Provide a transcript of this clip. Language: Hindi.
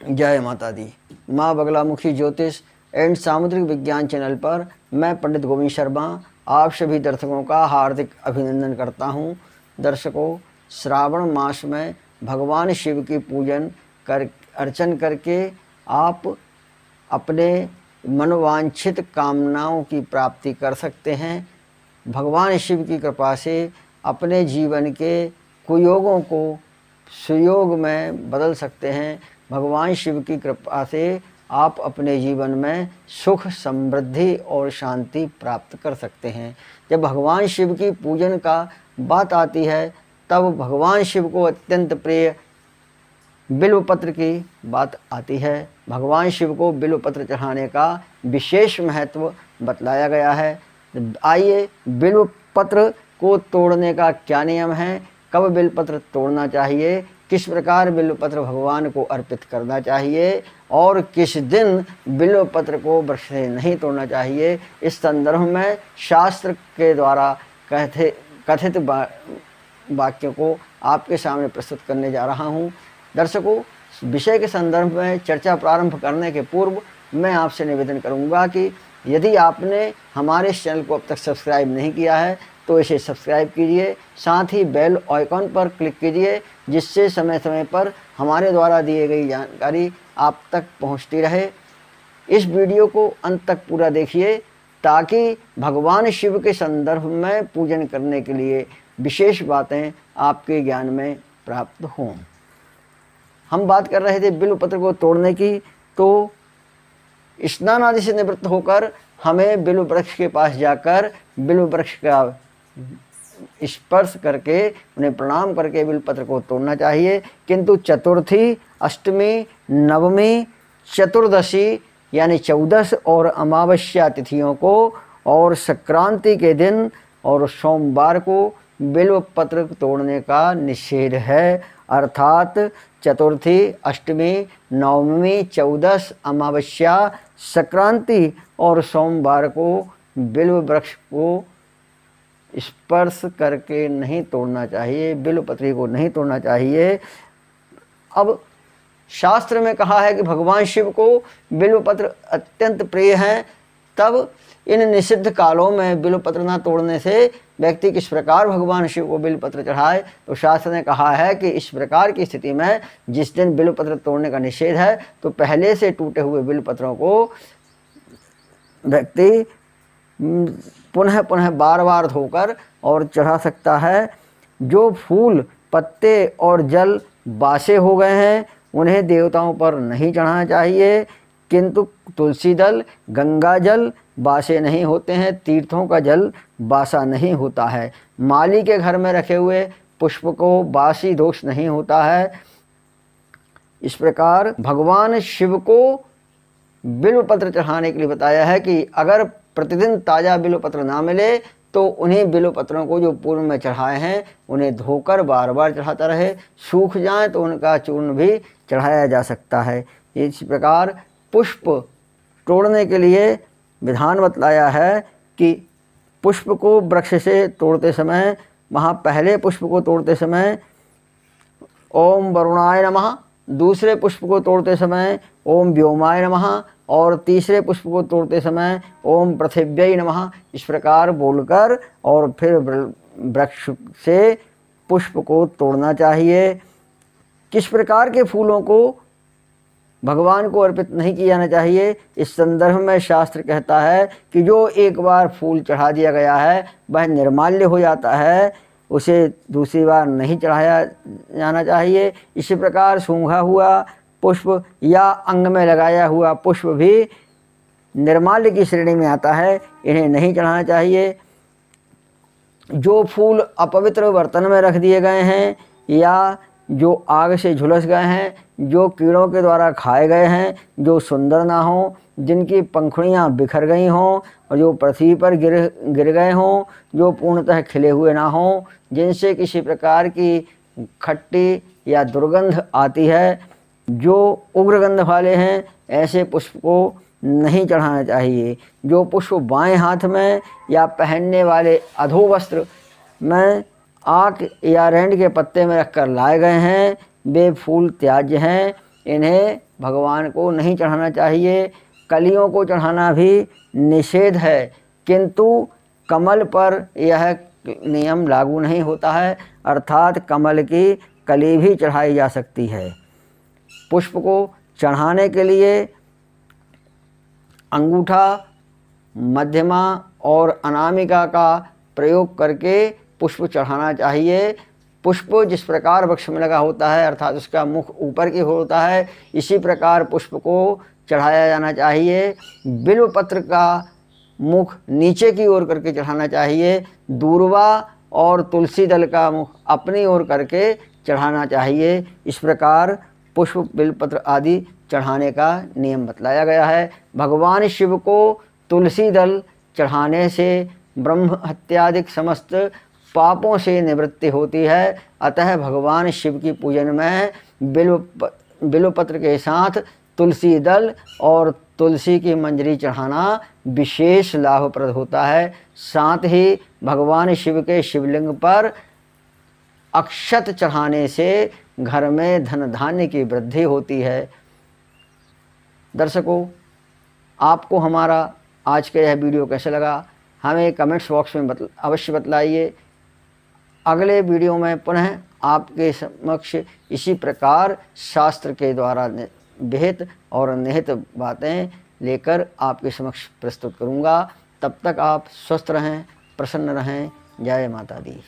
जय माता दी। माँ बगलामुखी ज्योतिष एंड सामुद्रिक विज्ञान चैनल पर मैं पंडित गोविंद शर्मा आप सभी दर्शकों का हार्दिक अभिनंदन करता हूँ। दर्शकों, श्रावण मास में भगवान शिव की पूजन कर अर्चन करके आप अपने मनोवांछित कामनाओं की प्राप्ति कर सकते हैं। भगवान शिव की कृपा से अपने जीवन के कुयोगों को सुयोग में बदल सकते हैं। भगवान शिव की कृपा से आप अपने जीवन में सुख, समृद्धि और शांति प्राप्त कर सकते हैं। जब भगवान शिव की पूजन का बात आती है तब भगवान शिव को अत्यंत प्रिय बिल्वपत्र की बात आती है। भगवान शिव को बिल्वपत्र चढ़ाने का विशेष महत्व बतलाया गया है। आइए, बिल्वपत्र को तोड़ने का क्या नियम है, कब बिल्वपत्र तोड़ना चाहिए, किस प्रकार बिल्वपत्र भगवान को अर्पित करना चाहिए और किस दिन बिल्वपत्र को वृक्ष से नहीं तोड़ना चाहिए, इस संदर्भ में शास्त्र के द्वारा कथित वाक्यों को आपके सामने प्रस्तुत करने जा रहा हूँ। दर्शकों, विषय के संदर्भ में चर्चा प्रारंभ करने के पूर्व मैं आपसे निवेदन करूंगा कि यदि आपने हमारे इस चैनल को अब तक सब्सक्राइब नहीं किया है तो इसे सब्सक्राइब कीजिए, साथ ही बेल आइकॉन पर क्लिक कीजिए, जिससे समय समय पर हमारे द्वारा दिए गई जानकारी आप तक पहुंचती रहे। इस वीडियो को अंत तक पूरा देखिए ताकि भगवान शिव के संदर्भ में पूजन करने के लिए विशेष बातें आपके ज्ञान में प्राप्त हों। हम बात कर रहे थे बिल्वपत्र को तोड़ने की, तो स्नान आदि से निवृत्त होकर हमें बिल्व वृक्ष के पास जाकर बिल्व वृक्ष का स्पर्श करके उन्हें प्रणाम करके बिल्वपत्र को तोड़ना चाहिए। किंतु चतुर्थी, अष्टमी, नवमी, चतुर्दशी यानी 14 और अमावस्या तिथियों को और संक्रांति के दिन और सोमवार को बिल्वपत्र तोड़ने का निषेध है। अर्थात चतुर्थी, अष्टमी, नवमी, 14 अमावस्या, संक्रांति और सोमवार को बिल्व वृक्ष को स्पर्श करके नहीं तोड़ना चाहिए, बिल्वपत्री को नहीं तोड़ना चाहिए। अब शास्त्र में कहा है कि भगवान शिव को बिल्वपत्र अत्यंत प्रिय हैं, तब इन निषिद्ध कालों में बिल्वपत्र न तोड़ने से व्यक्ति किस प्रकार भगवान शिव को बिल्वपत्र चढ़ाए, तो शास्त्र ने कहा है कि इस प्रकार की स्थिति में जिस दिन बिल्वपत्र तोड़ने का निषेध है तो पहले से टूटे हुए बिल्वपत्रों को व्यक्ति पुनः पुनः बार बार धोकर और चढ़ा सकता है। जो फूल, पत्ते और जल बासे हो गए हैं उन्हें देवताओं पर नहीं चढ़ाना चाहिए, किंतु तुलसी दल, गंगा जल बासे नहीं होते हैं, तीर्थों का जल बासा नहीं होता है। माली के घर में रखे हुए पुष्प को बासी दोष नहीं होता है। इस प्रकार भगवान शिव को बिल्वपत्र चढ़ाने के लिए बताया है कि अगर प्रतिदिन ताज़ा बिल्वपत्र ना मिले तो उन्हीं बिल्वपत्रों को जो पूर्व में चढ़ाए हैं उन्हें धोकर बार बार चढ़ाता रहे। सूख जाए तो उनका चूर्ण भी चढ़ाया जा सकता है। इस प्रकार पुष्प तोड़ने के लिए विधान बतलाया है कि पुष्प को वृक्ष से तोड़ते समय, वहाँ पहले पुष्प को तोड़ते समय ओम वरुणाय नमः, दूसरे पुष्प को तोड़ते समय ओम व्योमाय नमः और तीसरे पुष्प को तोड़ते समय ओम पृथिव्यै नमः, इस प्रकार बोलकर और फिर वृक्ष से पुष्प को तोड़ना चाहिए। किस प्रकार के फूलों को भगवान को अर्पित नहीं किया जाना चाहिए, इस संदर्भ में शास्त्र कहता है कि जो एक बार फूल चढ़ा दिया गया है वह निर्माल्य हो जाता है, उसे दूसरी बार नहीं चढ़ाया जाना चाहिए। इसी प्रकार सूंघा हुआ पुष्प या अंग में लगाया हुआ पुष्प भी निर्माल्य की श्रेणी में आता है, इन्हें नहीं चढ़ाना चाहिए। जो फूल अपवित्र बर्तन में रख दिए गए हैं या जो आग से झुलस गए हैं, जो कीड़ों के द्वारा खाए गए हैं, जो सुंदर ना हों, जिनकी पंखुड़ियाँ बिखर गई हों और जो पृथ्वी पर गिर गए हों, जो पूर्णतः खिले हुए ना हों, जिनसे किसी प्रकार की खट्टी या दुर्गंध आती है, जो उग्रगंध वाले हैं, ऐसे पुष्प को नहीं चढ़ाना चाहिए। जो पुष्प बाएं हाथ में या पहनने वाले अधोवस्त्र में आक या रेंड के पत्ते में रखकर लाए गए हैं वे फूल त्याज्य हैं, इन्हें भगवान को नहीं चढ़ाना चाहिए। कलियों को चढ़ाना भी निषेध है, किंतु कमल पर यह नियम लागू नहीं होता है, अर्थात कमल की कली भी चढ़ाई जा सकती है। पुष्प को चढ़ाने के लिए अंगूठा, मध्यमा और अनामिका का प्रयोग करके पुष्प चढ़ाना चाहिए। पुष्प जिस प्रकार वृक्ष में लगा होता है, अर्थात उसका मुख ऊपर की ओर होता है, इसी प्रकार पुष्प को चढ़ाया जाना चाहिए। बिल्व पत्र का मुख नीचे की ओर करके चढ़ाना चाहिए। दूर्वा और तुलसी दल का मुख अपनी ओर करके चढ़ाना चाहिए। इस प्रकार पुष्प, बिल्वपत्र आदि चढ़ाने का नियम बतलाया गया है। भगवान शिव को तुलसी दल चढ़ाने से ब्रह्म हत्यादि समस्त पापों से निवृत्ति होती है। अतः भगवान शिव की पूजन में बिल्वपत्र के साथ तुलसी दल और तुलसी की मंजरी चढ़ाना विशेष लाभप्रद होता है। साथ ही भगवान शिव के शिवलिंग पर अक्षत चढ़ाने से घर में धन धान्य की वृद्धि होती है। दर्शकों, आपको हमारा आज का यह वीडियो कैसा लगा, हमें कमेंट्स बॉक्स में अवश्य बतलाइए। अगले वीडियो में पुनः आपके समक्ष इसी प्रकार शास्त्र के द्वारा विहित और निहित बातें लेकर आपके समक्ष प्रस्तुत करूँगा। तब तक आप स्वस्थ रहें, प्रसन्न रहें। जय माता दी।